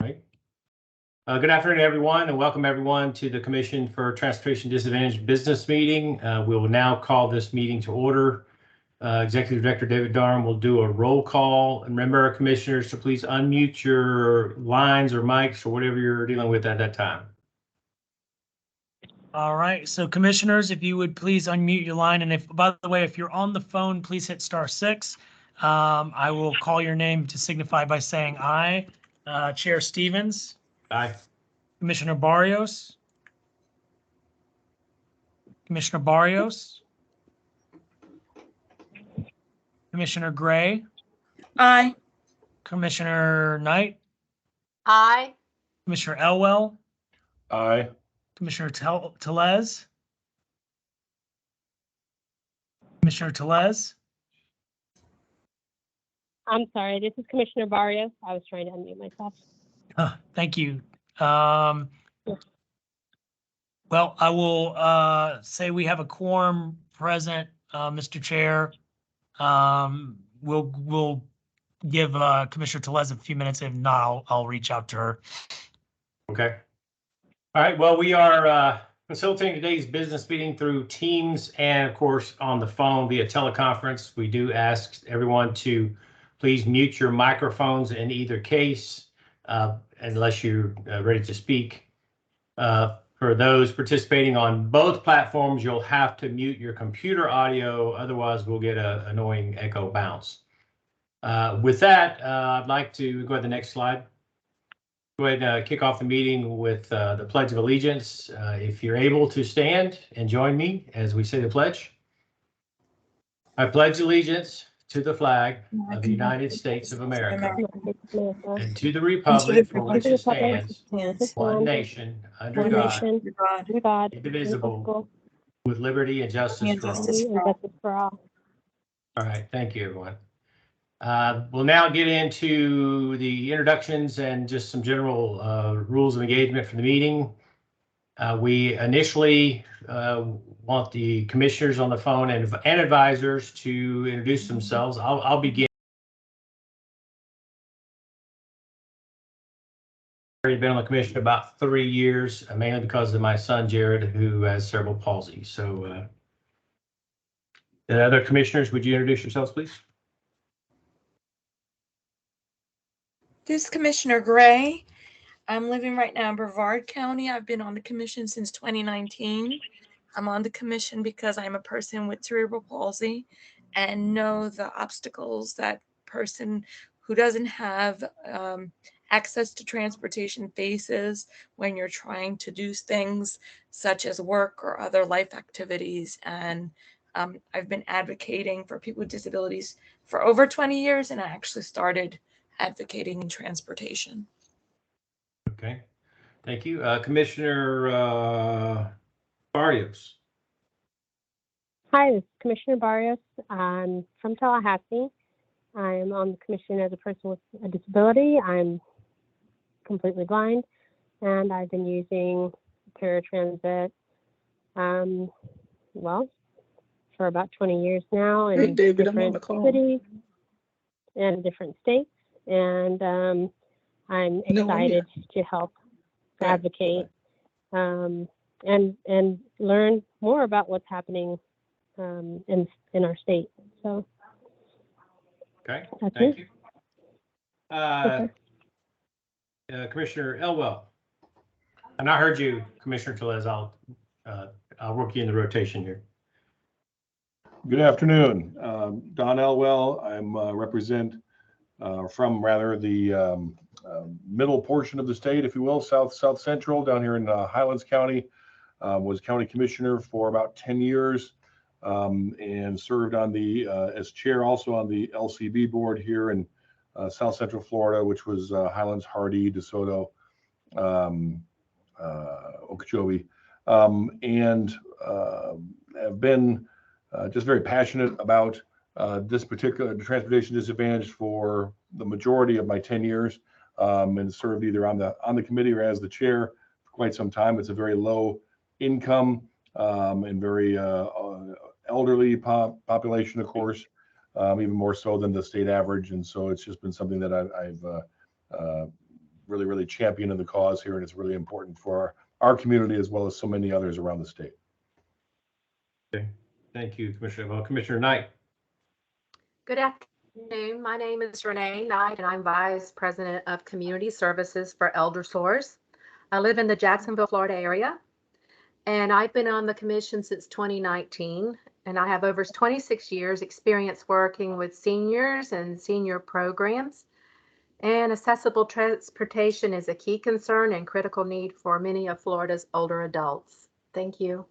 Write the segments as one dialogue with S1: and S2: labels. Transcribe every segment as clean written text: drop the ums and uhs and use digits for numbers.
S1: Right. Good afternoon, everyone, and welcome everyone to the Commission for Transportation Disadvantaged Business Meeting. We will now call this meeting to order. Executive Director David Darm will do a roll call. And remember, our commissioners, to please unmute your lines or mics or whatever you're dealing with at that time.
S2: All right, so commissioners, if you would please unmute your line. And if, by the way, if you're on the phone, please hit *6. I will call your name to signify by saying aye. Chair Stevens.
S1: Aye.
S2: Commissioner Barrios. Commissioner Barrios. Commissioner Gray.
S3: Aye.
S2: Commissioner Knight.
S3: Aye.
S2: Commissioner Elwell.
S4: Aye.
S2: Commissioner Tellez. Commissioner Tellez.
S5: I'm sorry, this is Commissioner Barrios. I was trying to unmute myself.
S2: Thank you. Well, I will say we have a quorum present, Mr. Chair. We'll give Commissioner Tellez a few minutes. If not, I'll reach out to her.
S1: Okay. All right. Well, we are facilitating today's business meeting through Teams and, of course, on the phone via teleconference. We do ask everyone to please mute your microphones in either case, unless you're ready to speak. For those participating on both platforms, you'll have to mute your computer audio. Otherwise, we'll get an annoying echo bounce. With that, I'd like to go to the next slide. Go ahead and kick off the meeting with the Pledge of Allegiance. If you're able to stand and join me as we say the pledge. I pledge allegiance to the flag of the United States of America and to the republic for which it stands, one nation, under God, indivisible, with liberty and justice for all. All right, thank you, everyone. We'll now get into the introductions and just some general rules of engagement for the meeting. We initially want the commissioners on the phone and advisors to introduce themselves. I'll begin. I've been on the commission about 3 years, mainly because of my son Jared, who has cerebral palsy. So, the other commissioners, would you introduce yourselves, please?
S3: This is Commissioner Gray. I'm living right now in Brevard County. I've been on the commission since 2019. I'm on the commission because I'm a person with cerebral palsy and know the obstacles that person who doesn't have access to transportation faces when you're trying to do things such as work or other life activities. And I've been advocating for people with disabilities for over 20 years, and I actually started advocating in transportation.
S1: Okay, thank you. Commissioner Barrios.
S5: Hi, this is Commissioner Barrios. I'm from Tallahassee. I'm on the commission as a person with a disability. I'm completely blind, and I've been using paratransit, well, for about 20 years now in different cities and different states. And I'm excited to help advocate and learn more about what's happening in our state. So,
S1: okay, thank you. Commissioner Elwell. And I heard you, Commissioner Tellez. I'll work you in the rotation here.
S4: Good afternoon. Don Elwell. I'm represent from the middle portion of the state, if you will, south central, down here in Highlands County. Was county commissioner for about 10 years and served on the as chair also on the LCB board here in South Central Florida, which was Highlands, Hardy, DeSoto, Okeechobee, and have been just very passionate about this particular transportation disadvantage for the majority of my 10 years, and served either on the committee or as the chair for quite some time. It's a very low income and very elderly population, of course, even more so than the state average. And so it's just been something that I've really, really championing the cause here, and it's really important for our community as well as so many others around the state.
S1: Okay. Thank you, Commissioner. Well, Commissioner Knight.
S6: Good afternoon. My name is Renee Knight, and I'm Vice President of Community Services for Elder Source. I live in the Jacksonville, Florida area, and I've been on the commission since 2019, and I have over 26 years experience working with seniors and senior programs. And accessible transportation is a key concern and critical need for many of Florida's older adults. Thank you.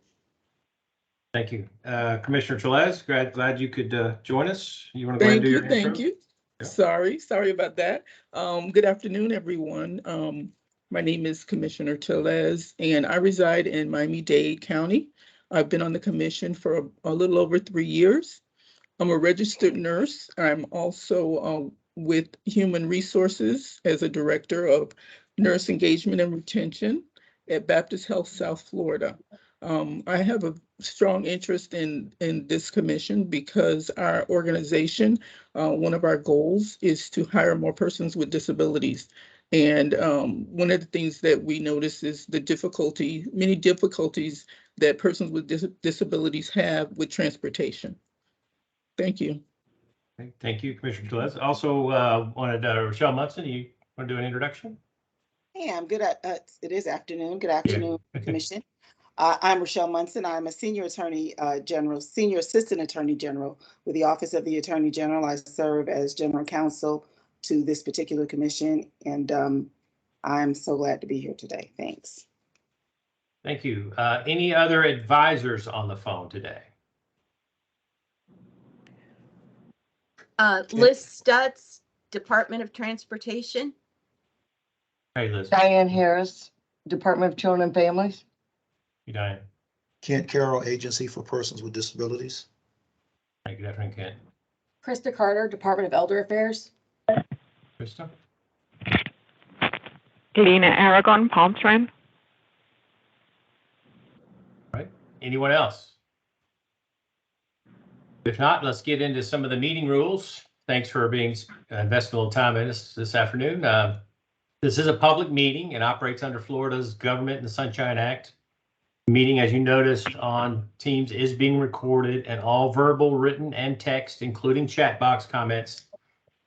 S1: Thank you. Commissioner Tellez, glad you could join us. You want to go ahead and do your intro?
S7: Thank you.
S1: Yeah.
S7: Sorry about that. Good afternoon, everyone. My name is Commissioner Tellez, and I reside in Miami-Dade County. I've been on the commission for a little over 3 years. I'm a registered nurse. I'm also with Human Resources as a director of nurse engagement and retention at Baptist Health South Florida. I have a strong interest in this commission because our organization, one of our goals is to hire more persons with disabilities. And one of the things that we notice is many difficulties that persons with disabilities have with transportation. Thank you.
S1: Okay, thank you, Commissioner Tellez. Also wanted Rochelle Munson, you want to do an introduction?
S8: Hey, I'm good at it is afternoon. Good afternoon, Commission. I'm Rochelle Munson. I'm a senior attorney general, senior assistant attorney general with the Office of the Attorney General. I serve as general counsel to this particular commission, and I'm so glad to be here today. Thanks.
S1: Thank you. Any other advisors on the phone today?
S9: Liz Stutz, Department of Transportation.
S1: Hey, Liz.
S10: Diane Harris, Department of Children and Families.
S1: You, Diane.
S11: Kent Carroll, Agency for Persons with Disabilities.
S1: Hey, good afternoon, Kent.
S9: Krista Carter, Department of Elder Affairs.
S1: Krista?
S12: Lena Aragon, Palm Trend.
S1: All right. Anyone else? If not, let's get into some of the meeting rules. Thanks for being investing a little time in us this afternoon. This is a public meeting and operates under Florida's Government and the Sunshine Act. The meeting, as you noticed on Teams, is being recorded, and all verbal, written, and text, including chat box comments,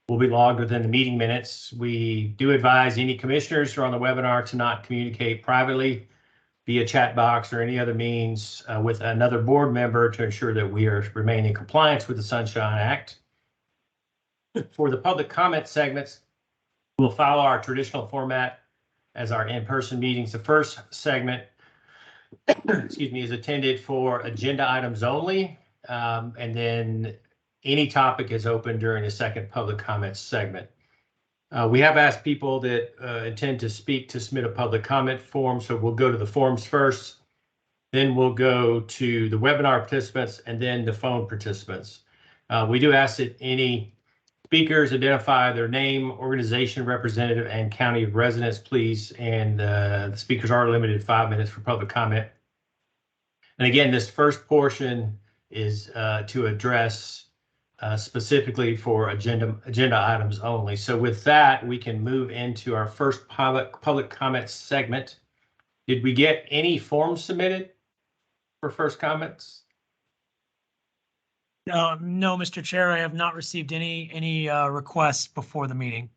S1: will be logged within the meeting minutes. We do advise any commissioners who are on the webinar to not communicate privately via chat box or any other means with another board member to ensure that we are remaining in compliance with the Sunshine Act. For the public comment segments, we'll follow our traditional format as our in-person meetings. The first segment, excuse me, is attended for agenda items only, and then any topic is open during the second public comments segment. We have asked people that intend to speak to submit a public comment form, so we'll go to the forms first, then we'll go to the webinar participants, and then the phone participants. We do ask that any speakers identify their name, organization, representative, and county of residence, please, and the speakers are limited to 5 minutes for public comment. And again, this first portion is to address specifically for agenda items only. So with that, we can move into our first public comment segment. Did we get any forms submitted for first comments?
S2: No, Mr. Chair, I have not received any requests before the meeting.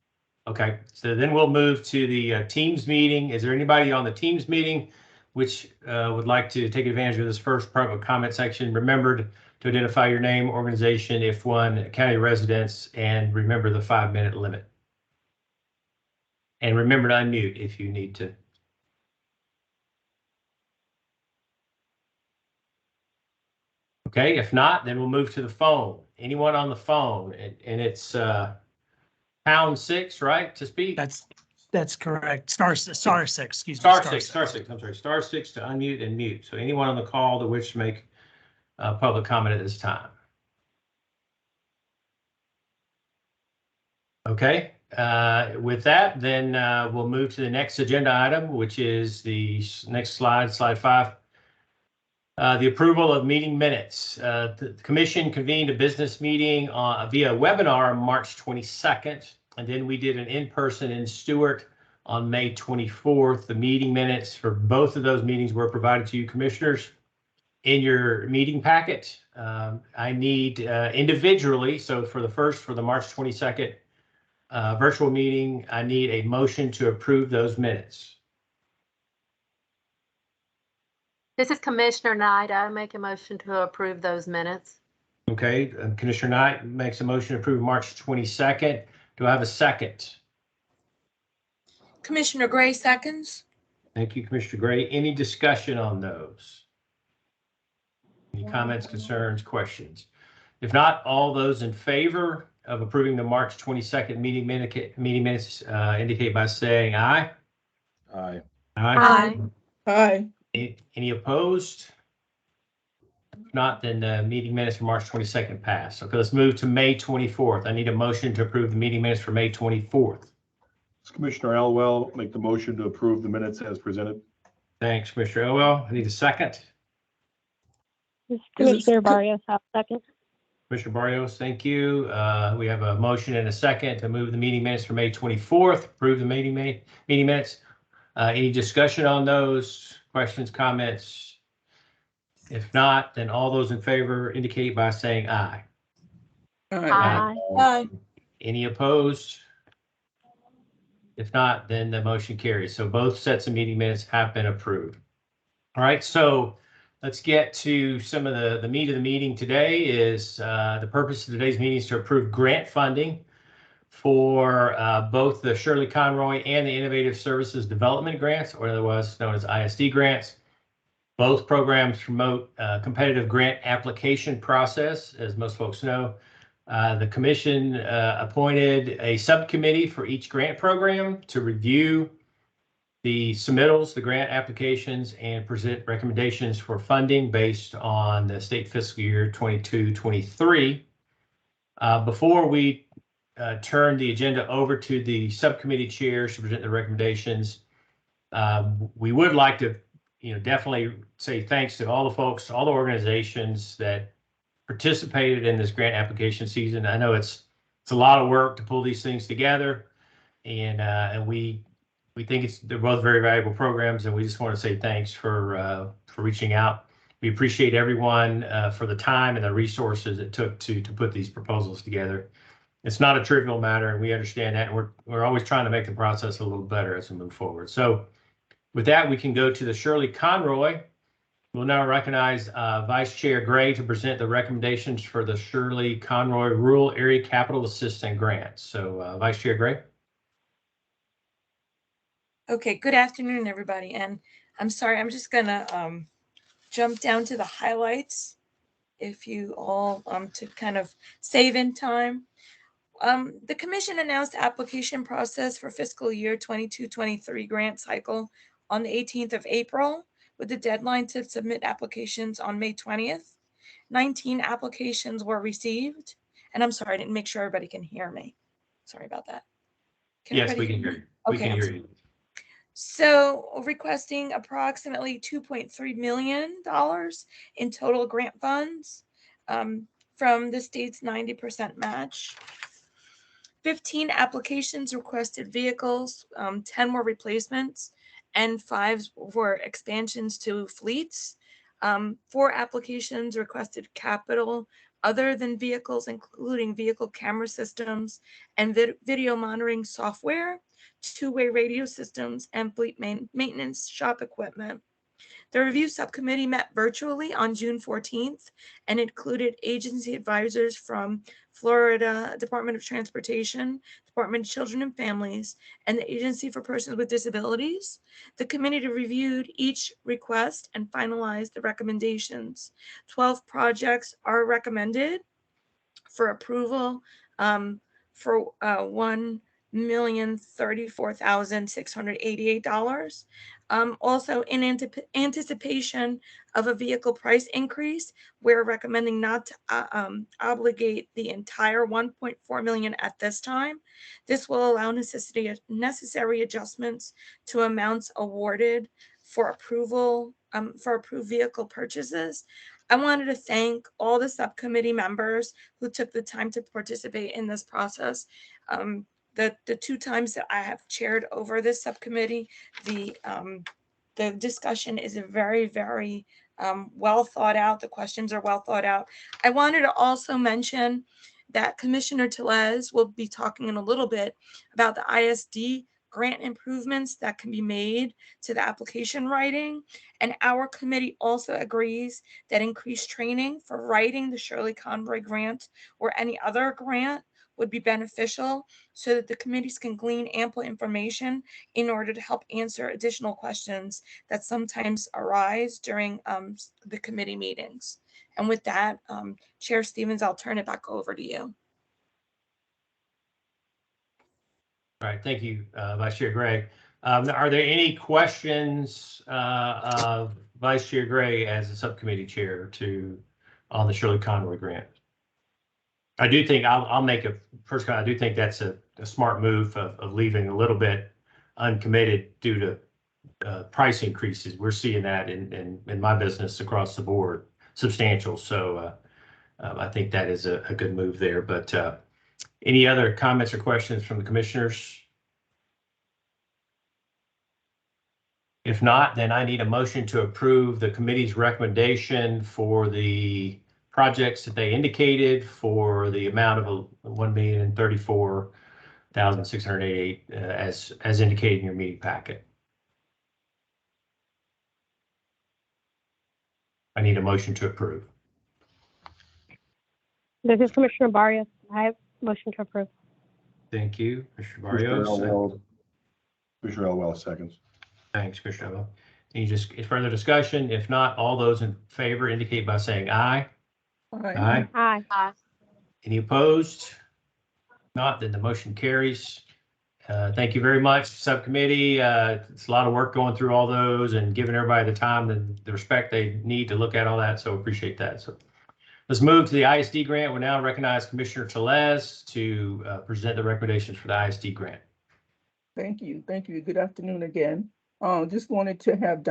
S1: Okay, so then we'll move to the Teams meeting. Is there anybody on the Teams meeting which would like to take advantage of this first public comment section? Remember to identify your name, organization, if one, county residence, and remember the 5-minute limit. And remember to unmute if you need to. Okay, if not, then we'll move to the phone. Anyone on the phone, and it's #6, right, to speak?
S2: That's correct. Star 6, excuse me.
S1: Star six. I'm sorry, star 6 to unmute and mute. So anyone on the call that wishes to make public comment at this time. Okay, with that, then we'll move to the next agenda item, which is the next slide, slide 5. The approval of meeting minutes. The commission convened a business meeting via webinar on March 22nd, and then we did an in-person in Stewart on May 24th. The meeting minutes for both of those meetings were provided to you, commissioners, in your meeting packet. I need individually, so for the March 22nd virtual meeting, I need a motion to approve those minutes.
S6: This is Commissioner Knight. I make a motion to approve those minutes.
S1: Okay, Commissioner Knight makes a motion to approve March 22nd. Do I have a second?
S3: Commissioner Gray seconds.
S1: Thank you, Commissioner Gray. Any discussion on those? Any comments, concerns, questions? If not, all those in favor of approving the March 22nd meeting minutes indicate by saying aye.
S4: Aye.
S1: Aye.
S7: Hi.
S1: Any opposed? If not, then the meeting minutes for March 22nd pass. Okay, let's move to May 24th. I need a motion to approve the meeting minutes for May 24th.
S4: Commissioner Elwell make the motion to approve the minutes as presented.
S1: Thanks, Commissioner Elwell. I need a second.
S5: This is Commissioner Barrios, I'll second.
S1: Commissioner Barrios, thank you. We have a motion and a second to move the meeting minutes for May 24th, approve the meeting minutes. Any discussion on those? Questions, comments? If not, then all those in favor indicate by saying aye.
S7: Hi.
S3: Aye.
S1: Any opposed? If not, then the motion carries. So both sets of meeting minutes have been approved. All right, so let's get to some of the meat of the meeting today. Is the purpose of today's meeting is to approve grant funding for both the Shirley Conroy and the Innovative Services Development Grants, or otherwise known as ISD grants. Both programs promote competitive grant application process, as most folks know. The commission appointed a subcommittee for each grant program to review the submittals, the grant applications, and present recommendations for funding based on the state fiscal year 22-23. Before we turn the agenda over to the subcommittee chairs to present the recommendations, we would like to, definitely say thanks to all the folks, all the organizations that participated in this grant application season. I know it's a lot of work to pull these things together, and we think they're both very valuable programs, and we just want to say thanks for reaching out. We appreciate everyone for the time and the resources it took to put these proposals together. It's not a trivial matter, and we understand that, and we're always trying to make the process a little better as we move forward. So with that, we can go to the Shirley Conroy. We'll now recognize Vice Chair Gray to present the recommendations for the Shirley Conroy Rural Area Capital Assistance Grant. So Vice Chair Gray.
S3: Okay, good afternoon, everybody. And I'm sorry, I'm just gonna jump down to the highlights if you all to kind of save in time. The commission announced the application process for fiscal year 22-23 grant cycle on the 18th of April, with the deadline to submit applications on May 20th. 19 applications were received. And I'm sorry, I didn't make sure everybody can hear me. Sorry about that.
S1: Yes, we can hear you. We can hear you.
S3: So requesting approximately $2.3 million in total grant funds from the state's 90% match. 15 applications requested vehicles, 10 were replacements, and 5 were expansions to fleets. 4 applications requested capital other than vehicles, including vehicle camera systems and video monitoring software, two-way radio systems, and fleet maintenance shop equipment. The review subcommittee met virtually on June 14th and included agency advisors from Florida Department of Transportation, Department of Children and Families, and the Agency for Persons with Disabilities. The committee reviewed each request and finalized the recommendations. 12 projects are recommended for approval for $1,034,688. Also, in anticipation of a vehicle price increase, we're recommending not to obligate the entire $1.4 million at this time. This will allow necessary adjustments to amounts awarded for approval for approved vehicle purchases. I wanted to thank all the subcommittee members who took the time to participate in this process. the two times that I have chaired over this subcommittee, the discussion is very, very well thought out. The questions are well thought out. I wanted to also mention that Commissioner Tellez will be talking in a little bit about the ISD grant improvements that can be made to the application writing. And our committee also agrees that increased training for writing the Shirley Conroy grant or any other grant would be beneficial so that the committees can glean ample information in order to help answer additional questions that sometimes arise during the committee meetings. And with that, Chair Stevens, I'll turn it back over to you.
S1: All right, thank you, Vice Chair Gray. Are there any questions of Vice Chair Gray as a subcommittee chair on the Shirley Conroy grant? I do think I'll make a first comment. I do think that's a smart move of leaving a little bit uncommitted due to price increases. We're seeing that in my business across the board, substantial. So I think that is a good move there. But any other comments or questions from the commissioners? If not, then I need a motion to approve the committee's recommendation for the projects that they indicated for the amount of $1,034,688 as indicated in your meeting packet. I need a motion to approve.
S5: This is Commissioner Barrios. I have motion to approve.
S1: Thank you, Commissioner Barrios.
S4: Commissioner Elwell seconds.
S1: Thanks, Commissioner Elwell. Any further discussion? If not, all those in favor indicate by saying aye.
S7: Aye.
S1: Aye.
S5: Aye.
S1: Any opposed? Not, then the motion carries. Thank you very much, subcommittee. It's a lot of work going through all those and giving everybody the time and the respect they need to look at all that. So appreciate that. So let's move to the ISD grant. We'll now recognize Commissioner Tellez to present the recommendations for the ISD grant.
S7: Thank you. Thank you. Good afternoon again. Just wanted to have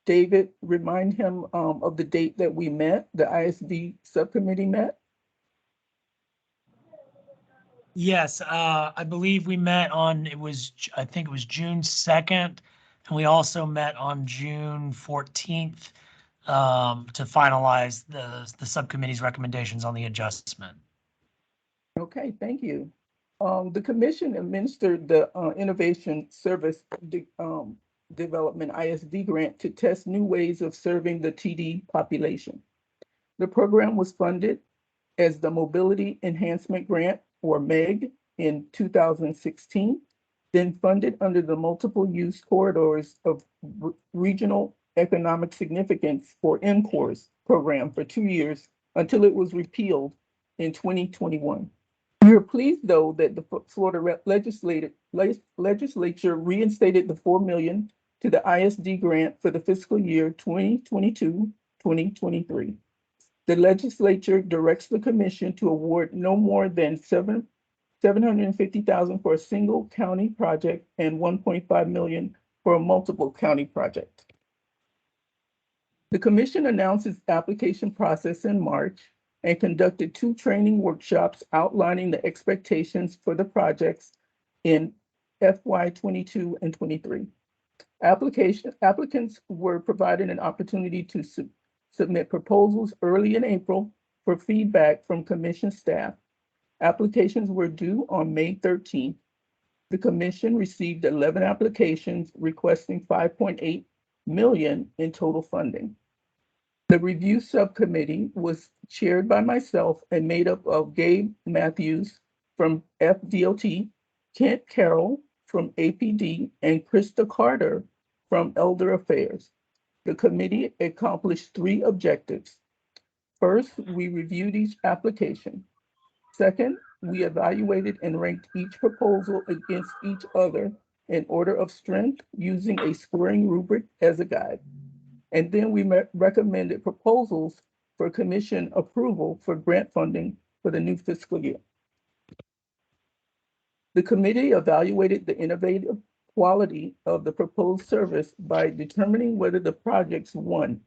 S7: David remind him of the date that we met, the ISD subcommittee met.
S2: Yes, I believe we met on, I think it was June 2nd, and we also met on June 14th to finalize the subcommittee's recommendations on the adjustment.
S7: Okay, thank you. The commission administered the Innovation Service Development ISD grant to test new ways of serving the TD population. The program was funded as the Mobility Enhancement Grant, or MEG, in 2016, then funded under the Multiple Use Corridors of Regional Economic Significance, or MCORS, program for 2 years until it was repealed in 2021. We are pleased, though, that the Florida legislature reinstated the $4 million to the ISD grant for the fiscal year 2022-2023. The legislature directs the commission to award no more than $750,000 for a single county project and $1.5 million for a multiple county project. The commission announced its application process in March and conducted 2 training workshops outlining the expectations for the projects in FY 22 and 23. Applicants were provided an opportunity to submit proposals early in April for feedback from commission staff. Applications were due on May 13th. The commission received 11 applications requesting $5.8 million in total funding. The review subcommittee was chaired by myself and made up of Gabe Matthews from FDOT, Kent Carroll from APD, and Krista Carter from Elder Affairs. The committee accomplished 3 objectives. First, we reviewed each application. Second, we evaluated and ranked each proposal against each other in order of strength using a scoring rubric as a guide. And then we recommended proposals for commission approval for grant funding for the new fiscal year. The committee evaluated the innovative quality of the proposed service by determining whether the projects, 1,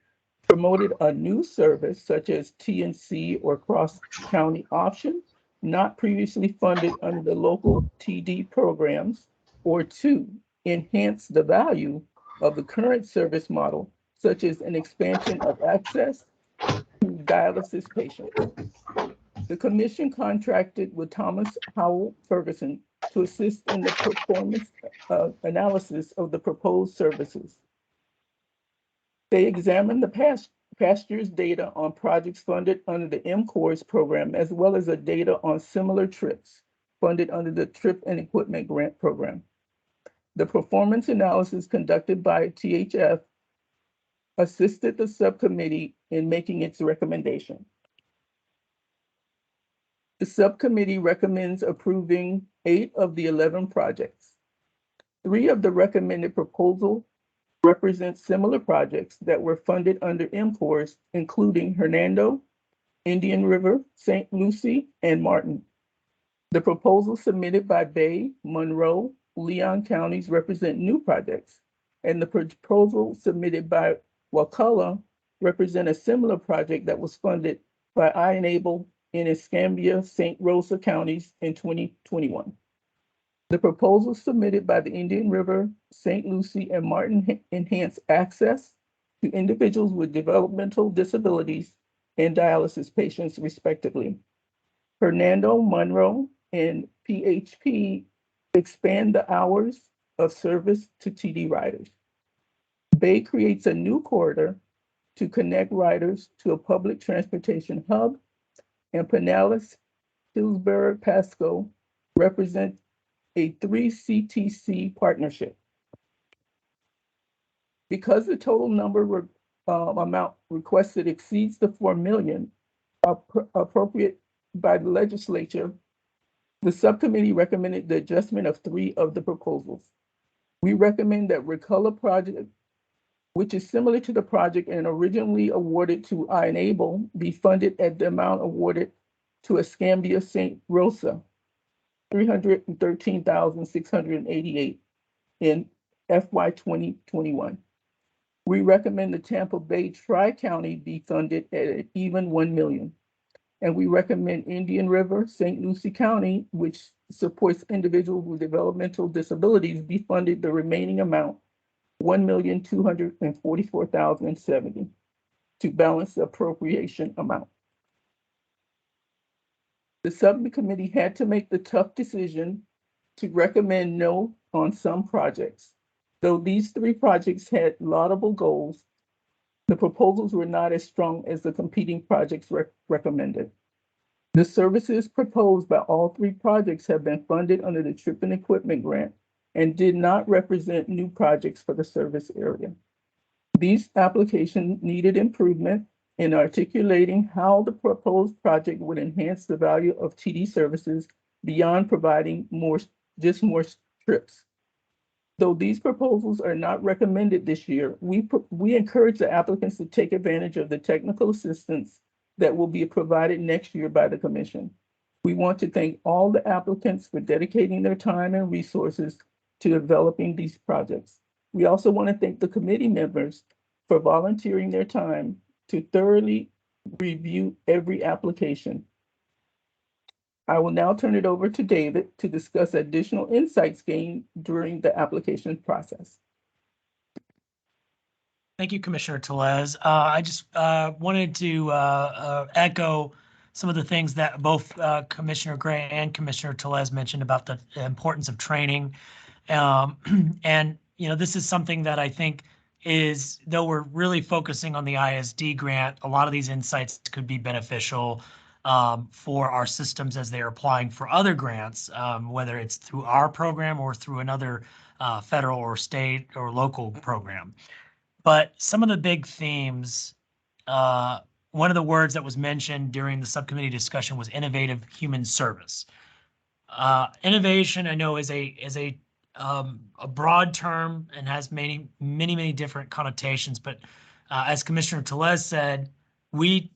S7: promoted a new service such as TNC or cross-county option, not previously funded under the local TD programs, or 2, enhance the value of the current service model, such as an expansion of access to dialysis patients. The commission contracted with Thomas Howell Ferguson to assist in the performance analysis of the proposed services. They examined the past year's data on projects funded under the MCORS program, as well as the data on similar trips funded under the Trip and Equipment Grant Program. The performance analysis conducted by THF assisted the subcommittee in making its recommendation. The subcommittee recommends approving 8 of the 11 projects. 3 of the recommended proposals represent similar projects that were funded under MCORS, including Hernando, Indian River, St. Lucie, and Martin. The proposals submitted by Bay, Monroe, Leon counties represent new projects, and the proposal submitted by Wakulla represent a similar project that was funded by iEnable in Escambia, St. Rosa counties in 2021. The proposals submitted by the Indian River, St. Lucie, and Martin enhance access to individuals with developmental disabilities and dialysis patients, respectively. Hernando, Monroe, and PHP expand the hours of service to TD riders. Bay creates a new corridor to connect riders to a public transportation hub, and Pinellas, Hillsborough, Pasco represent a 3 CTC partnership. Because the total number amount requested exceeds the 4 million appropriate by the legislature, the subcommittee recommended the adjustment of 3 of the proposals. We recommend that Wakulla project, which is similar to the project and originally awarded to iEnable, be funded at the amount awarded to Escambia St. Rosa, $313,688 in FY 2021. We recommend the Tampa Bay Tri-County be funded at an even 1 million. And we recommend Indian River, St. Lucie County, which supports individuals with developmental disabilities, be funded the remaining amount, $1,244,070, to balance the appropriation amount. The subcommittee had to make the tough decision to recommend no on some projects. Though these 3 projects had laudable goals, the proposals were not as strong as the competing projects recommended. The services proposed by all 3 projects have been funded under the Trip and Equipment Grant and did not represent new projects for the service area. These applications needed improvement in articulating how the proposed project would enhance the value of TD services beyond providing more trips. Though these proposals are not recommended this year, we encourage the applicants to take advantage of the technical assistance that will be provided next year by the commission. We want to thank all the applicants for dedicating their time and resources to developing these projects. We also want to thank the committee members for volunteering their time to thoroughly review every application. I will now turn it over to David to discuss additional insights gained during the application process.
S2: Thank you, Commissioner Tellez. I just wanted to echo some of the things that both Commissioner Gray and Commissioner Tellez mentioned about the importance of training. And, you know, this is something that I think is, though we're really focusing on the ISD grant, a lot of these insights could be beneficial for our systems as they're applying for other grants, whether it's through our program or through another federal or state or local program. But some of the big themes, one of the words that was mentioned during the subcommittee discussion was innovative human service. Innovation, I know, is a broad term and has many different connotations. But as Commissioner Tellez said, we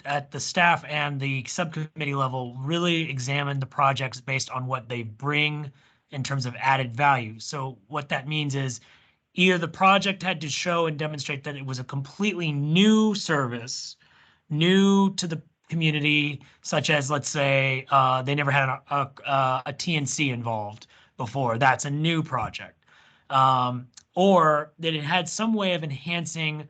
S2: at the staff and the subcommittee level really examine the projects based on what they bring in terms of added value. So what that means is either the project had to show and demonstrate that it was a completely new service, new to the community, such as, let's say, they never had a TNC involved before. That's a new project. Or that it had some way of enhancing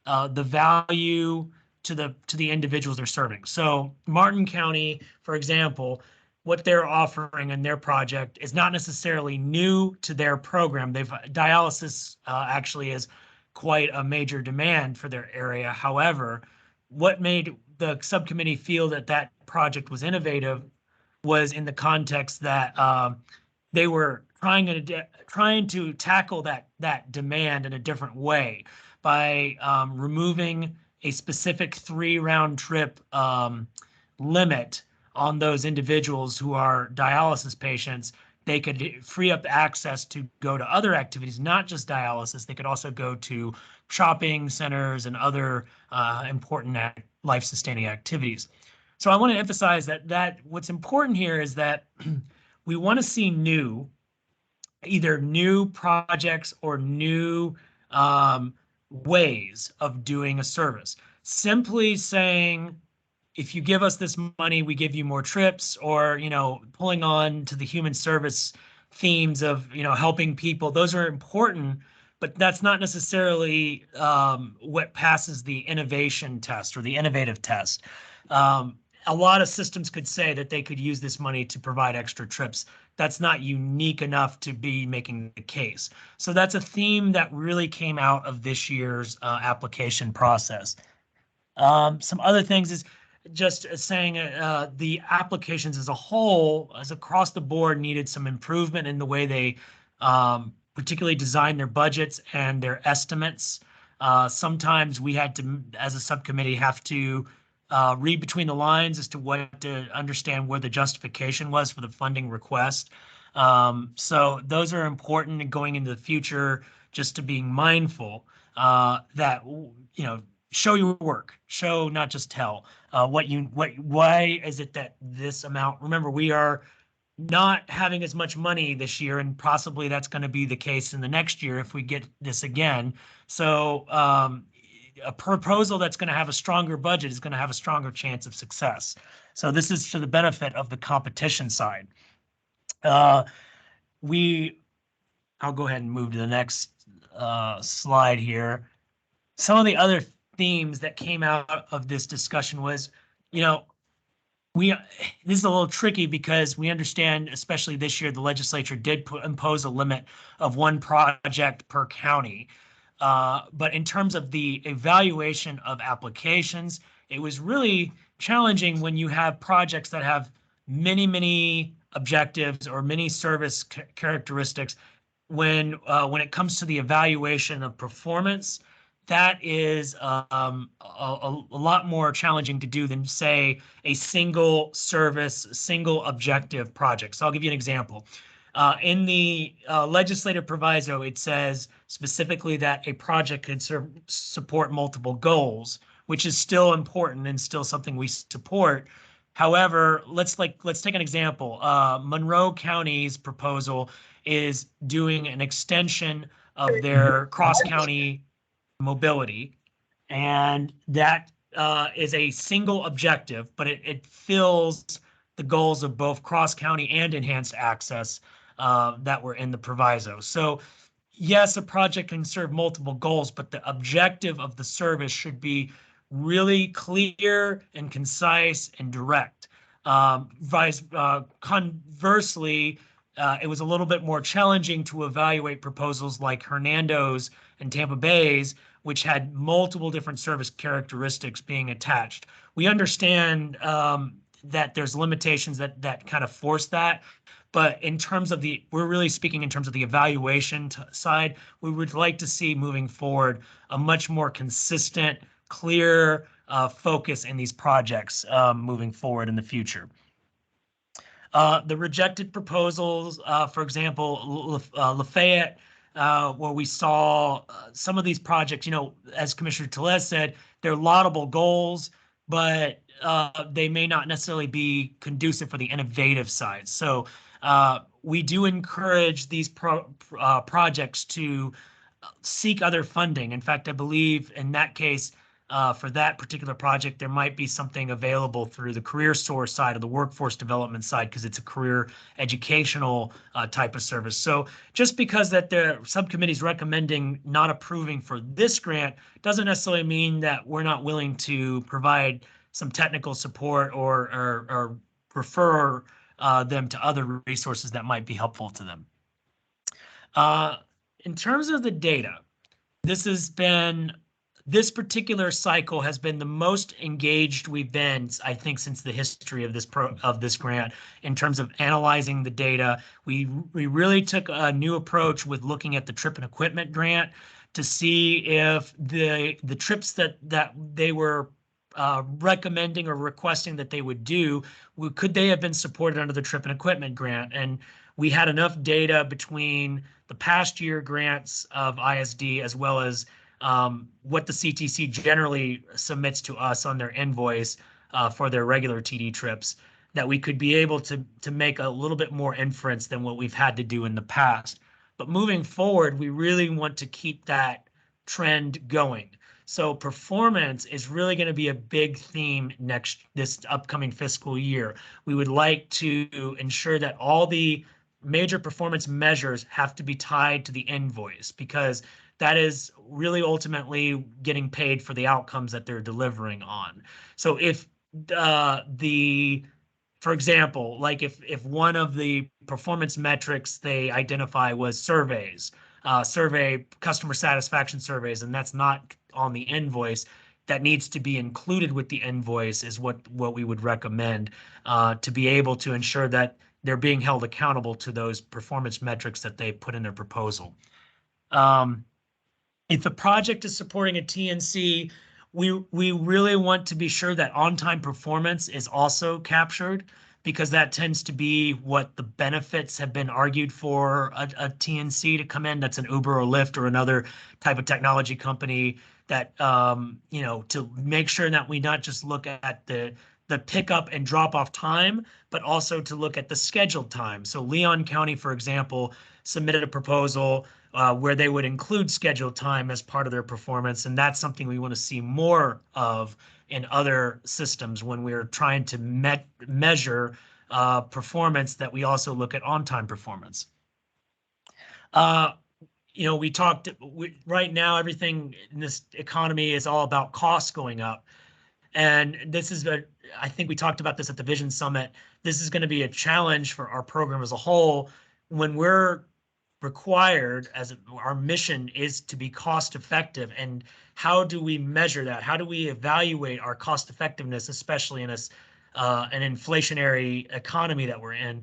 S2: the value to the individuals they're serving. So Martin County, for example, what they're offering in their project is not necessarily new to their program. Dialysis actually is quite a major demand for their area. However, what made the subcommittee feel that that project was innovative was in the context that they were trying to tackle that demand in a different way by removing a specific 3-round trip limit on those individuals who are dialysis patients. They could free up access to go to other activities, not just dialysis. They could also go to shopping centers and other important life-sustaining activities. So I want to emphasize that what's important here is that we want to see either new projects or new ways of doing a service. Simply saying, if you give us this money, we give you more trips, or, pulling on to the human service themes of, helping people. Those are important, but that's not necessarily what passes the innovation test or the innovative test. A lot of systems could say that they could use this money to provide extra trips. That's not unique enough to be making the case. So that's a theme that really came out of this year's application process. Some other things is just saying the applications as a whole, as across the board, needed some improvement in the way they particularly design their budgets and their estimates. Sometimes we had to, as a subcommittee, have to read between the lines as to understand where the justification was for the funding request. So those are important in going into the future, just to being mindful that, show your work, show, not just tell. Why is it that this amount? Remember, we are not having as much money this year, and possibly that's going to be the case in the next year if we get this again. So a proposal that's going to have a stronger budget is going to have a stronger chance of success. So this is to the benefit of the competition side. I'll go ahead and move to the next slide here. Some of the other themes that came out of this discussion was, this is a little tricky because we understand, especially this year, the legislature did impose a limit of 1 project per county. But in terms of the evaluation of applications, it was really challenging when you have projects that have many, many objectives or many service characteristics. When it comes to the evaluation of performance, that is a lot more challenging to do than, say, a single service, single objective project. So I'll give you an example. In the legislative proviso, it says specifically that a project could support multiple goals, which is still important and still something we support. However, let's take an example. Monroe County's proposal is doing an extension of their cross-county mobility, and that is a single objective, but it fills the goals of both cross-county and enhanced access that were in the proviso. So yes, a project can serve multiple goals, but the objective of the service should be really clear and concise and direct. Conversely, it was a little bit more challenging to evaluate proposals like Hernando's and Tampa Bay's, which had multiple different service characteristics being attached. We understand that there's limitations that kind of force that. But in terms of we're really speaking in terms of the evaluation side, we would like to see moving forward a much more consistent, clear focus in these projects moving forward in the future. The rejected proposals, for example, Lafayette, where we saw some of these projects, as Commissioner Tellez said, they're laudable goals, but they may not necessarily be conducive for the innovative side. So we do encourage these projects to seek other funding. In fact, I believe in that case, for that particular project, there might be something available through the career source side or the workforce development side because it's a career educational type of service. So just because that the subcommittee is recommending not approving for this grant doesn't necessarily mean that we're not willing to provide some technical support or refer them to other resources that might be helpful to them. In terms of the data, this particular cycle has been the most engaged we've been, I think, since the history of this grant in terms of analyzing the data. We really took a new approach with looking at the trip and equipment grant to see if the trips that they were recommending or requesting that they would do, could they have been supported under the trip and equipment grant? And we had enough data between the past year grants of ISD as well as what the CTC generally submits to us on their invoice for their regular TD trips, that we could be able to make a little bit more inference than what we've had to do in the past. But moving forward, we really want to keep that trend going. So performance is really going to be a big theme this upcoming fiscal year. We would like to ensure that all the major performance measures have to be tied to the invoice, because that is really ultimately getting paid for the outcomes that they're delivering on. So if for example, like if one of the performance metrics they identify was customer satisfaction surveys, and that's not on the invoice, that needs to be included with the invoice is what we would recommend to be able to ensure that they're being held accountable to those performance metrics that they put in their proposal. If the project is supporting a TNC, we really want to be sure that on-time performance is also captured, because that tends to be what the benefits have been argued for a TNC to come in. That's an Uber or Lyft or another type of technology company that, to make sure that we not just look at the pickup and drop off time, but also to look at the scheduled time. So Leon County, for example, submitted a proposal where they would include scheduled time as part of their performance. And that's something we want to see more of in other systems when we're trying to measure performance, that we also look at on-time performance. Right now, everything in this economy is all about costs going up. And this is I think we talked about this at the Vision Summit. This is going to be a challenge for our program as a whole when we're required, as our mission is to be cost effective. And how do we measure that? How do we evaluate our cost effectiveness, especially in an inflationary economy that we're in?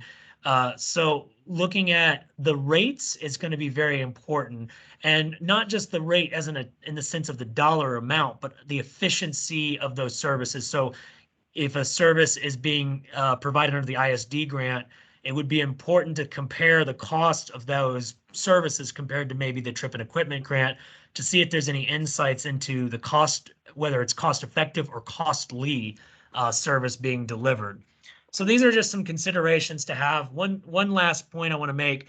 S2: So looking at the rates is going to be very important, and not just the rate as in the sense of the dollar amount, but the efficiency of those services. So if a service is being provided under the ISD grant, it would be important to compare the cost of those services compared to maybe the trip and equipment grant to see if there's any insights into the cost, whether it's cost effective or costly service being delivered. So these are just some considerations to have. One last point I want to make.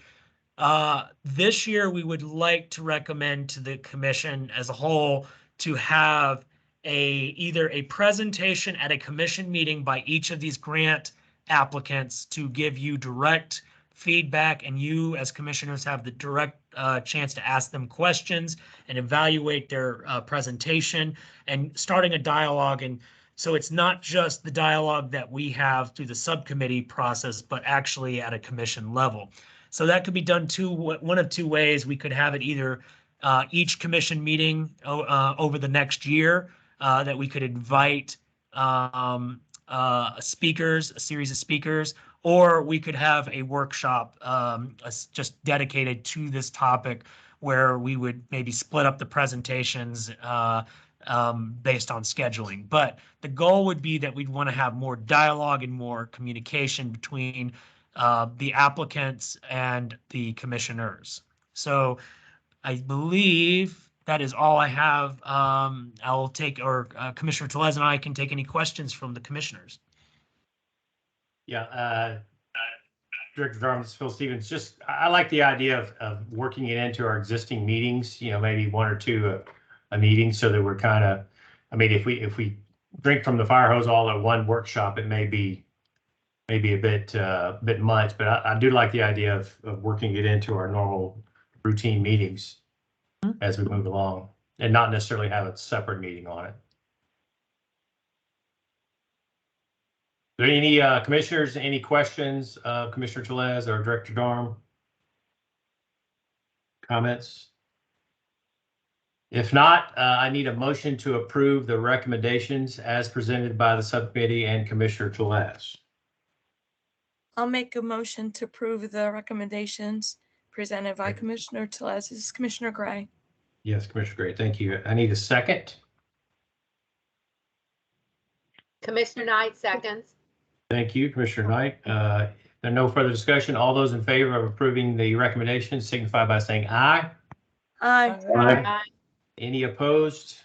S2: This year, we would like to recommend to the commission as a whole to have either a presentation at a commission meeting by each of these grant applicants to give you direct feedback, and you as commissioners have the direct chance to ask them questions and evaluate their presentation, and starting a dialogue. And so it's not just the dialogue that we have through the subcommittee process, but actually at a commission level. So that could be done one of two ways. We could have it either each commission meeting over the next year, that we could invite a series of speakers, or we could have a workshop just dedicated to this topic, where we would maybe split up the presentations based on scheduling. But the goal would be that we'd want to have more dialogue and more communication between the applicants and the commissioners. So I believe that is all I have. I'll take, or Commissioner Tellez and I can take any questions from the commissioners.
S1: Yeah, Director Jarvis, Phil Stevens, I like the idea of working it into our existing meetings, maybe one or two a meeting, so that we're kind of I mean, if we drink from the fire hose all at one workshop, it may be a bit much, but I do like the idea of working it into our normal routine meetings as we move along, and not necessarily have a separate meeting on it. Are there any commissioners, any questions of Commissioner Tellez or Director Darm? Comments? If not, I need a motion to approve the recommendations as presented by the subcommittee and Commissioner Tellez.
S3: I'll make a motion to approve the recommendations presented by Commissioner Tellez. This is Commissioner Gray.
S1: Yes, Commissioner Gray, thank you. I need a second.
S6: Commissioner Knight seconds.
S1: Thank you, Commissioner Knight. There no further discussion. All those in favor of approving the recommendations signify by saying aye.
S3: Aye.
S6: Aye.
S1: Any opposed?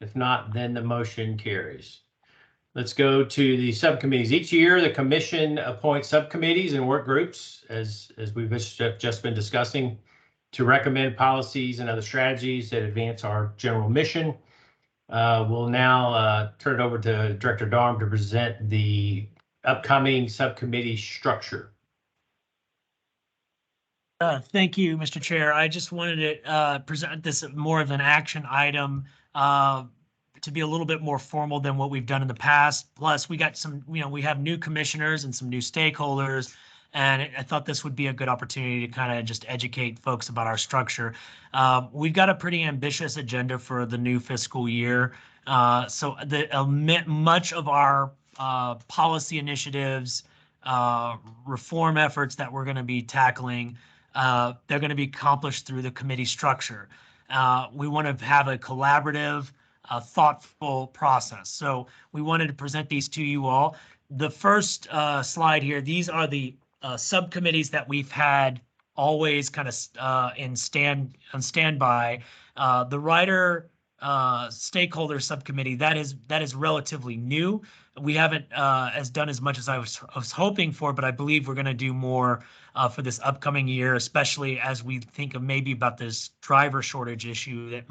S1: If not, then the motion carries. Let's go to the subcommittees. Each year, the commission appoints subcommittees and work groups, as we've just been discussing, to recommend policies and other strategies that advance our general mission. We'll now turn it over to Director Darm to present the upcoming subcommittee structure.
S2: Thank you, Mr. Chair. I just wanted to present this more of an action item to be a little bit more formal than what we've done in the past. Plus, we got some, we have new commissioners and some new stakeholders, and I thought this would be a good opportunity to kind of just educate folks about our structure. We've got a pretty ambitious agenda for the new fiscal year. So much of our policy initiatives, reform efforts that we're going to be tackling, they're going to be accomplished through the committee structure. We want to have a collaborative, thoughtful process. So we wanted to present these to you all. The first slide here, these are the subcommittees that we've had always kind of on standby. The Rider stakeholder subcommittee, that is relatively new. We haven't done as much as I was hoping for, but I believe we're going to do more for this upcoming year, especially as we think of maybe about this driver shortage issue that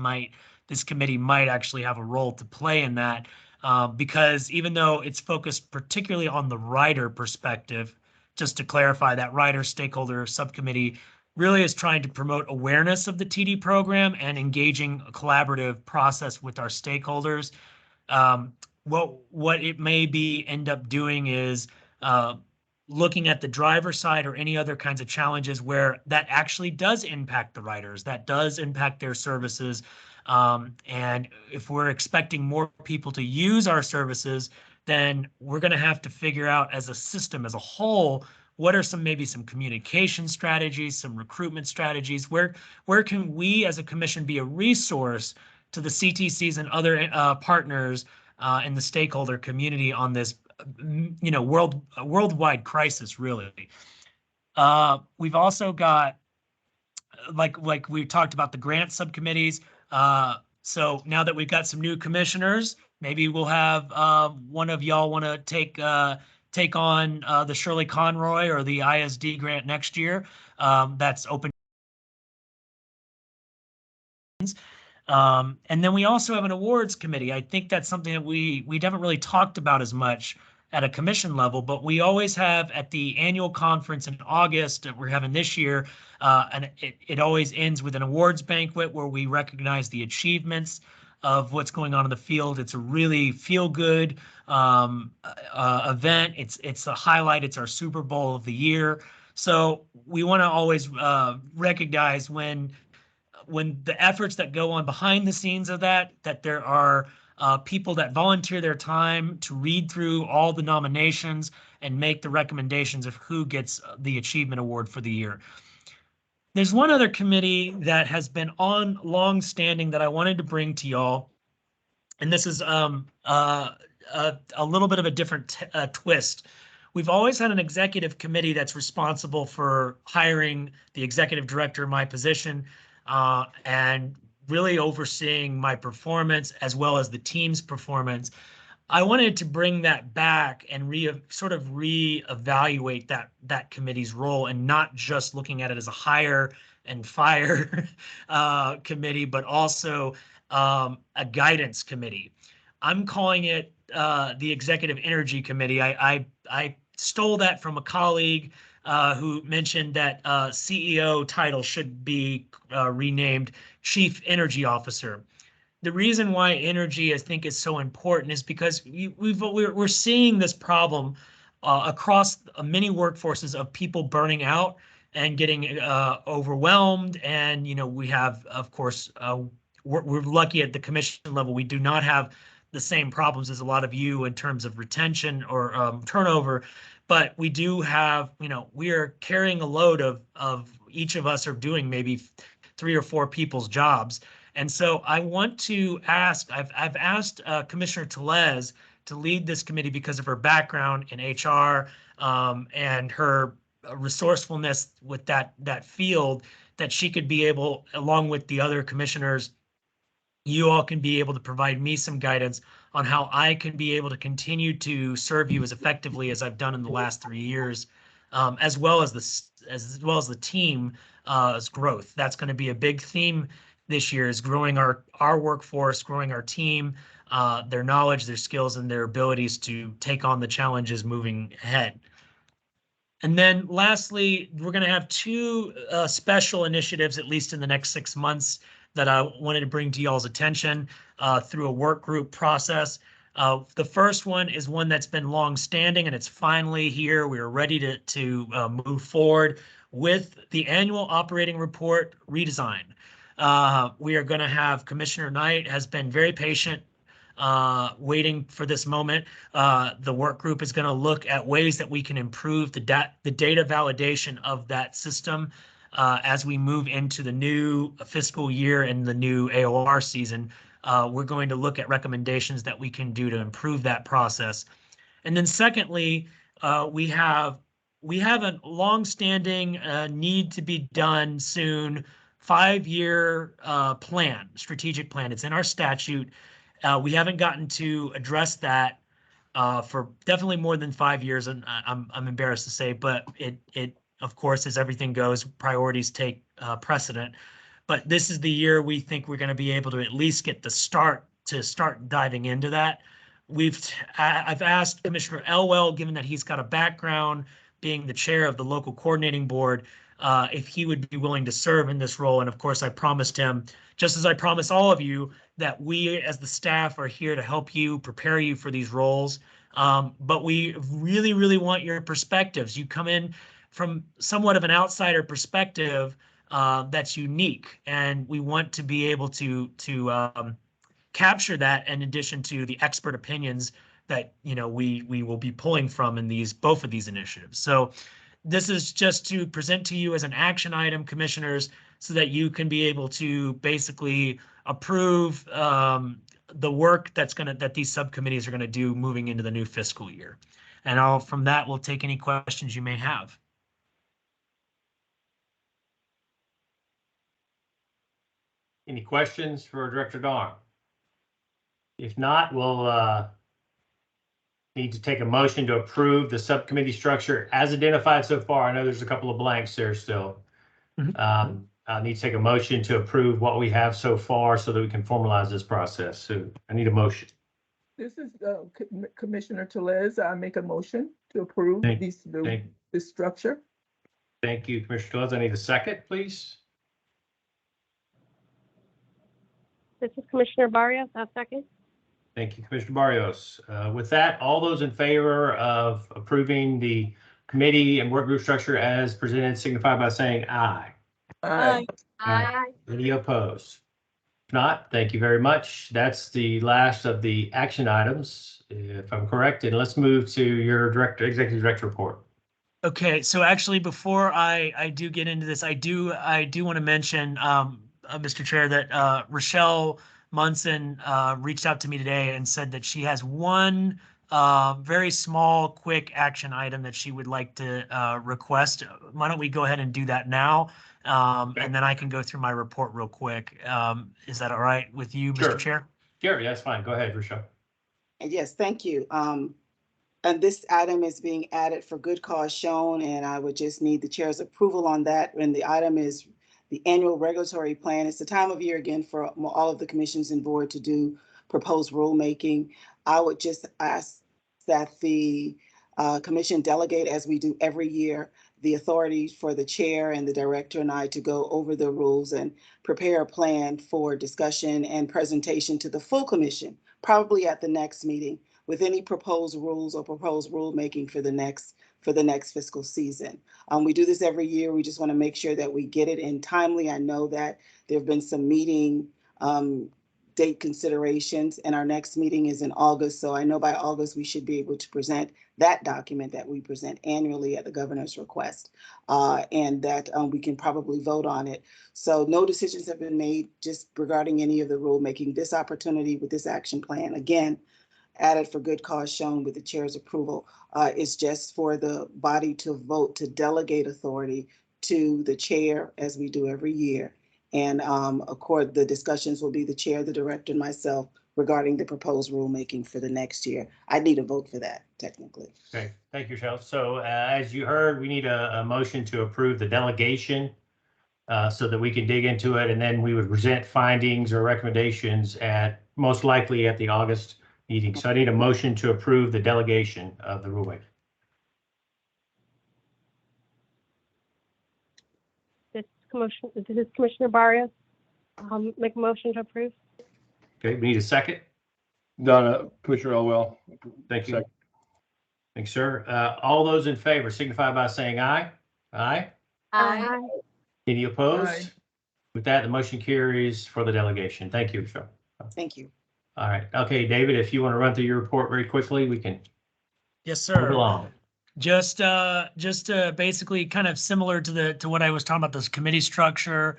S2: this committee might actually have a role to play in that, because even though it's focused particularly on the rider perspective, just to clarify, that rider stakeholder subcommittee really is trying to promote awareness of the TD program and engaging a collaborative process with our stakeholders. What it may end up doing is looking at the driver side or any other kinds of challenges where that actually does impact the riders, that does impact their services. And if we're expecting more people to use our services, then we're going to have to figure out as a system, as a whole, what are maybe some communication strategies, some recruitment strategies? Where can we as a commission be a resource to the CTCs and other partners in the stakeholder community on this, worldwide crisis, really? We've also got, like we talked about, the grant subcommittees. So now that we've got some new commissioners, maybe we'll have one of y'all want to take on the Shirley Conroy or the ISD grant next year. That's open. And then we also have an awards committee. I think that's something that we haven't really talked about as much at a commission level, but we always have at the annual conference in August that we're having this year, and it always ends with an awards banquet where we recognize the achievements of what's going on in the field. It's a really feel-good event. It's a highlight. It's our Super Bowl of the year. So we want to always recognize when the efforts that go on behind the scenes of that there are people that volunteer their time to read through all the nominations and make the recommendations of who gets the achievement award for the year. There's one other committee that has been on long-standing that I wanted to bring to y'all, and this is a little bit of a different twist. We've always had an executive committee that's responsible for hiring the executive director in my position, and really overseeing my performance as well as the team's performance. I wanted to bring that back and reevaluate that committee's role, and not just looking at it as a hire and fire committee, but also a guidance committee. I'm calling it the Executive Energy Committee. I stole that from a colleague who mentioned that CEO title should be renamed Chief Energy Officer. The reason why energy, I think, is so important is because we're seeing this problem across many workforces of people burning out and getting overwhelmed. And, we have, of course, we're lucky at the commission level. We do not have the same problems as a lot of you in terms of retention or turnover, but we do have, we are carrying a load of each of us are doing maybe 3 or 4 people's jobs. And so I want to ask, I've asked Commissioner Tellez to lead this committee because of her background in HR and her resourcefulness with that field, that she could be able, along with the other commissioners, you all can be able to provide me some guidance on how I can be able to continue to serve you as effectively as I've done in the last 3 years, as well as the team's growth. That's going to be a big theme this year, is growing our workforce, growing our team, their knowledge, their skills, and their abilities to take on the challenges moving ahead. And then lastly, we're going to have 2 special initiatives, at least in the next 6 months, that I wanted to bring to y'all's attention through a work group process. The first one is one that's been long standing, and it's finally here. We are ready to move forward with the annual operating report redesign. We are going to have Commissioner Knight has been very patient waiting for this moment. The work group is going to look at ways that we can improve the data validation of that system as we move into the new fiscal year and the new AOR season. We're going to look at recommendations that we can do to improve that process. And then secondly, we have a long-standing need to be done soon 5-year plan, strategic plan. It's in our statute. We haven't gotten to address that for definitely more than 5 years, and I'm embarrassed to say, but it of course, as everything goes, priorities take precedent. But this is the year we think we're going to be able to at least get the start diving into that. I've asked Commissioner Elwell, given that he's got a background being the chair of the local coordinating board, if he would be willing to serve in this role. And of course, I promised him, just as I promise all of you, that we as the staff are here to help you, prepare you for these roles. But we really, really want your perspectives. You come in from somewhat of an outsider perspective that's unique, and we want to be able to capture that in addition to the expert opinions that we will be pulling from in both of these initiatives. So this is just to present to you as an action item, commissioners, so that you can be able to basically approve the work that these subcommittees are going to do moving into the new fiscal year. And from that, we'll take any questions you may have.
S1: Any questions for Director Darn? If not, we'll need to take a motion to approve the subcommittee structure as identified so far. I know there's a couple of blanks there still. Mm-hmm. I need to take a motion to approve what we have so far so that we can formalize this process. So I need a motion.
S7: This is Commissioner Tellez. I make a motion to approve this structure.
S1: Thank you, Commissioner Tellez. I need a second, please.
S5: This is Commissioner Barrios. I'll second.
S1: Thank you, Commissioner Barrios. With that, all those in favor of approving the committee and work group structure as presented signify by saying aye.
S7: Aye.
S6: Aye.
S1: Any opposed? If not, thank you very much. That's the last of the action items, if I'm correct. And let's move to your executive director report.
S2: Okay, so actually, before I do get into this, I do want to mention, Mr. Chair, that Rochelle Munson reached out to me today and said that she has one very small, quick action item that she would like to request. Why don't we go ahead and do that now? Okay. And then I can go through my report real quick. Is that all right with you,
S1: Sure.
S2: Mr. Chair?
S1: Sure, yeah, that's fine. Go ahead, Rochelle.
S8: Yes, thank you. And this item is being added for good cause shown, and I would just need the chair's approval on that. And the item is the annual regulatory plan. It's the time of year again for all of the commissions and board to do proposed rulemaking. I would just ask that the commission delegate, as we do every year, the authority for the chair and the director and I to go over the rules and prepare a plan for discussion and presentation to the full commission, probably at the next meeting, with any proposed rules or proposed rulemaking for the next fiscal season. We do this every year. We just want to make sure that we get it in timely. I know that there have been some meeting date considerations, and our next meeting is in August. So I know by August we should be able to present that document that we present annually at the governor's request, and that we can probably vote on it. So no decisions have been made just regarding any of the rulemaking. This opportunity with this action plan, again, added for good cause shown with the chair's approval, is just for the body to vote to delegate authority to the chair, as we do every year. And the discussions will be the chair, the director, and myself regarding the proposed rulemaking for the next year. I need a vote for that, technically.
S1: Okay, thank you, Cheryl. So as you heard, we need a motion to approve the delegation so that we can dig into it, and then we would present findings or recommendations most likely at the August meeting. So I need a motion to approve the delegation of the rulemaking.
S5: This is Commissioner Barrios. I'll make a motion to approve.
S1: Okay, we need a second.
S4: Donna, Commissioner Elwell.
S1: Thank you.
S4: Second.
S1: Thanks, sir. All those in favor signify by saying aye. Aye.
S6: Aye.
S1: Any opposed?
S7: Aye.
S1: With that, the motion carries for the delegation. Thank you, Cheryl.
S8: Thank you.
S1: All right. Okay, David, if you want to run through your report very quickly, we can
S2: Yes,
S1: move
S2: sir.
S1: along.
S2: Just basically kind of similar to what I was talking about, this committee structure.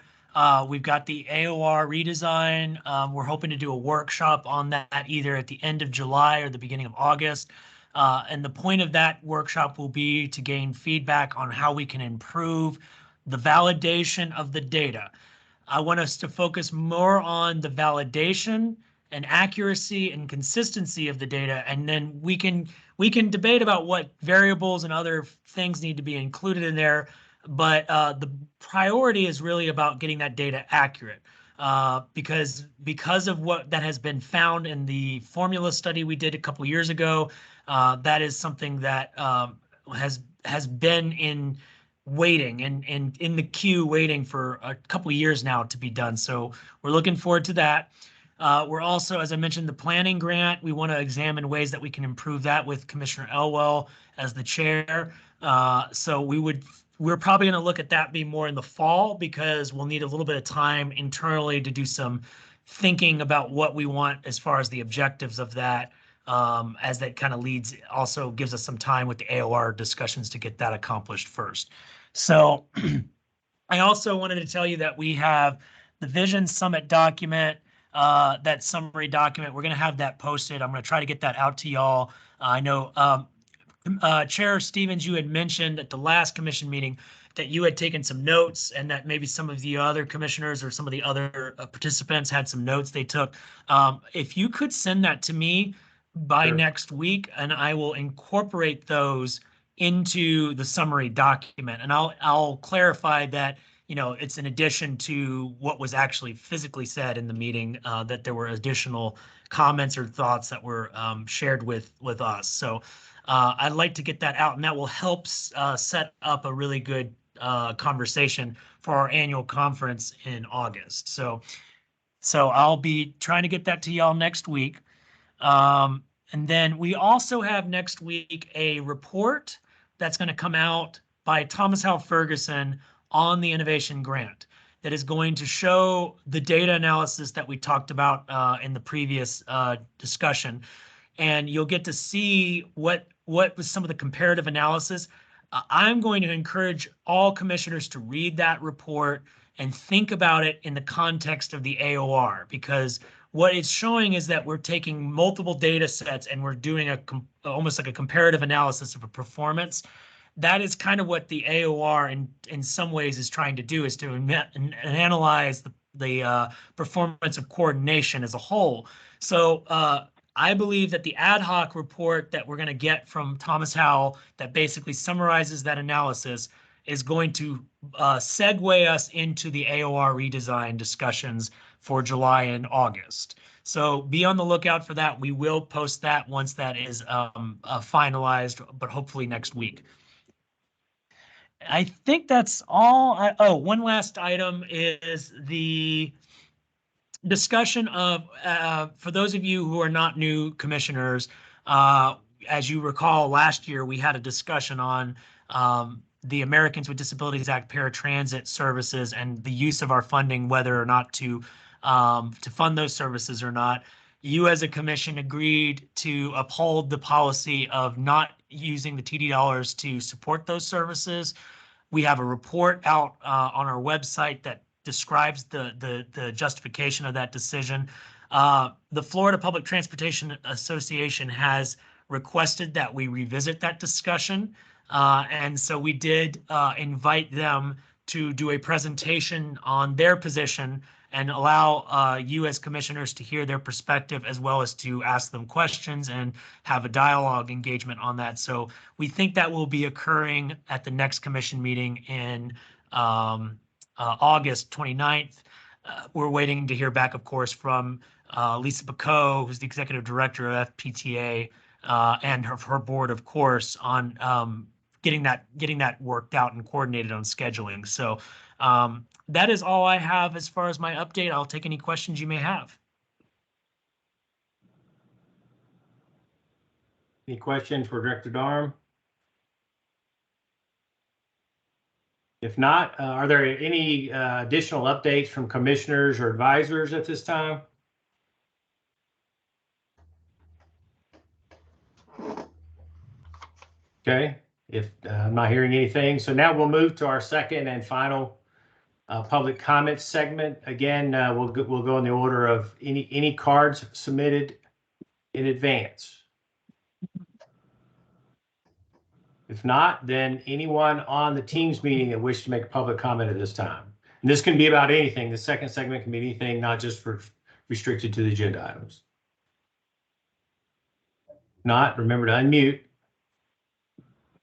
S2: We've got the AOR redesign. We're hoping to do a workshop on that either at the end of July or the beginning of August. And the point of that workshop will be to gain feedback on how we can improve the validation of the data. I want us to focus more on the validation and accuracy and consistency of the data, and then we can debate about what variables and other things need to be included in there. But the priority is really about getting that data accurate, because of what that has been found in the formula study we did a couple years ago. That is something that has been in waiting and in the queue waiting for a couple years now to be done. So we're looking forward to that. We're also, as I mentioned, the planning grant. We want to examine ways that we can improve that with Commissioner Elwell as the chair. So we're probably going to look at that be more in the fall, because we'll need a little bit of time internally to do some thinking about what we want as far as the objectives of that, as that kind of also gives us some time with the AOR discussions to get that accomplished first. So I also wanted to tell you that we have the Vision Summit document, that summary document. We're going to have that posted. I'm going to try to get that out to y'all. I know Chair Stevens, you had mentioned at the last commission meeting that you had taken some notes, and that maybe some of the other commissioners or some of the other participants had some notes they took. If you could send that to me by next week, and I will incorporate those into the summary document. And I'll clarify that, it's in addition to what was actually physically said in the meeting, that there were additional comments or thoughts that were shared with us. So I'd like to get that out, and that will help set up a really good conversation for our annual conference in August. So I'll be trying to get that to y'all next week. And then we also have next week a report that's going to come out by Thomas Howell Ferguson on the innovation grant that is going to show the data analysis that we talked about in the previous discussion. And you'll get to see what was some of the comparative analysis. I'm going to encourage all commissioners to read that report and think about it in the context of the AOR, because what it's showing is that we're taking multiple data sets and we're doing almost like a comparative analysis of a performance. That is kind of what the AOR in some ways is trying to do, is to analyze the performance of coordination as a whole. So I believe that the ad hoc report that we're going to get from Thomas Howell that basically summarizes that analysis is going to segue us into the AOR redesign discussions for July and August. So be on the lookout for that. We will post that once that is finalized, but hopefully next week. I think that's all. Oh, one last item is the discussion of, for those of you who are not new commissioners, as you recall, last year we had a discussion on the Americans with Disabilities Act paratransit services and the use of our funding, whether or not to fund those services or not. You as a commission agreed to uphold the policy of not using the TD dollars to support those services. We have a report out on our website that describes the justification of that decision. The Florida Public Transportation Association has requested that we revisit that discussion. And so we did invite them to do a presentation on their position and allow you as commissioners to hear their perspective, as well as to ask them questions and have a dialogue engagement on that. So we think that will be occurring at the next commission meeting in August 29th. We're waiting to hear back, of course, from Lisa Bacot, who's the executive director of FPTA, and her board, of course, on getting that worked out and coordinated on scheduling. So that is all I have as far as my update. I'll take any questions you may have.
S1: Any questions for Director Darm? If not, are there any additional updates from commissioners or advisors at this time? Okay, if I'm not hearing anything, so now we'll move to our second and final public comments segment. Again, we'll go in the order of any cards submitted in advance. If not, then anyone on the Teams meeting that wishes to make a public comment at this time. And this can be about anything. The second segment can be anything, not just restricted to the agenda items. Not, remember to unmute.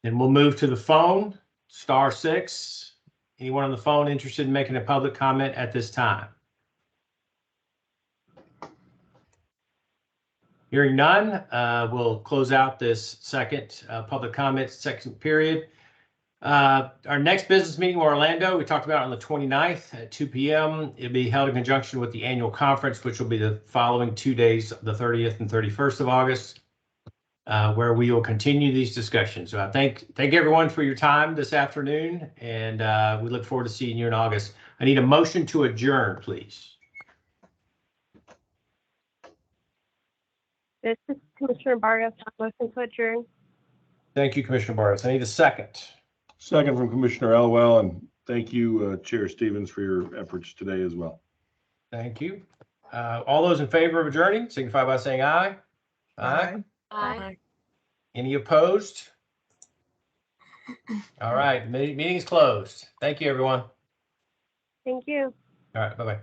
S1: Then we'll move to the phone, *6. Anyone on the phone interested in making a public comment at this time? Hearing none, we'll close out this second public comment section period. Our next business meeting in Orlando, we talked about on the 29th at 2 p.m. It'll be held in conjunction with the annual conference, which will be the following 2 days, the 30th and 31st of August, where we will continue these discussions. So I thank everyone for your time this afternoon, and we look forward to seeing you in August. I need a motion to adjourn, please.
S5: This is Commissioner Barrios. Motion to adjourn.
S1: Thank you, Commissioner Barrios. I need a second.
S4: Second from Commissioner Elwell, and thank you, Chair Stevens, for your efforts today as well.
S1: Thank you. All those in favor of adjourning, signify by saying aye. Aye.
S3: Aye.
S1: Any opposed? All right, meeting is closed. Thank you, everyone.
S5: Thank you.
S1: All right, bye-bye.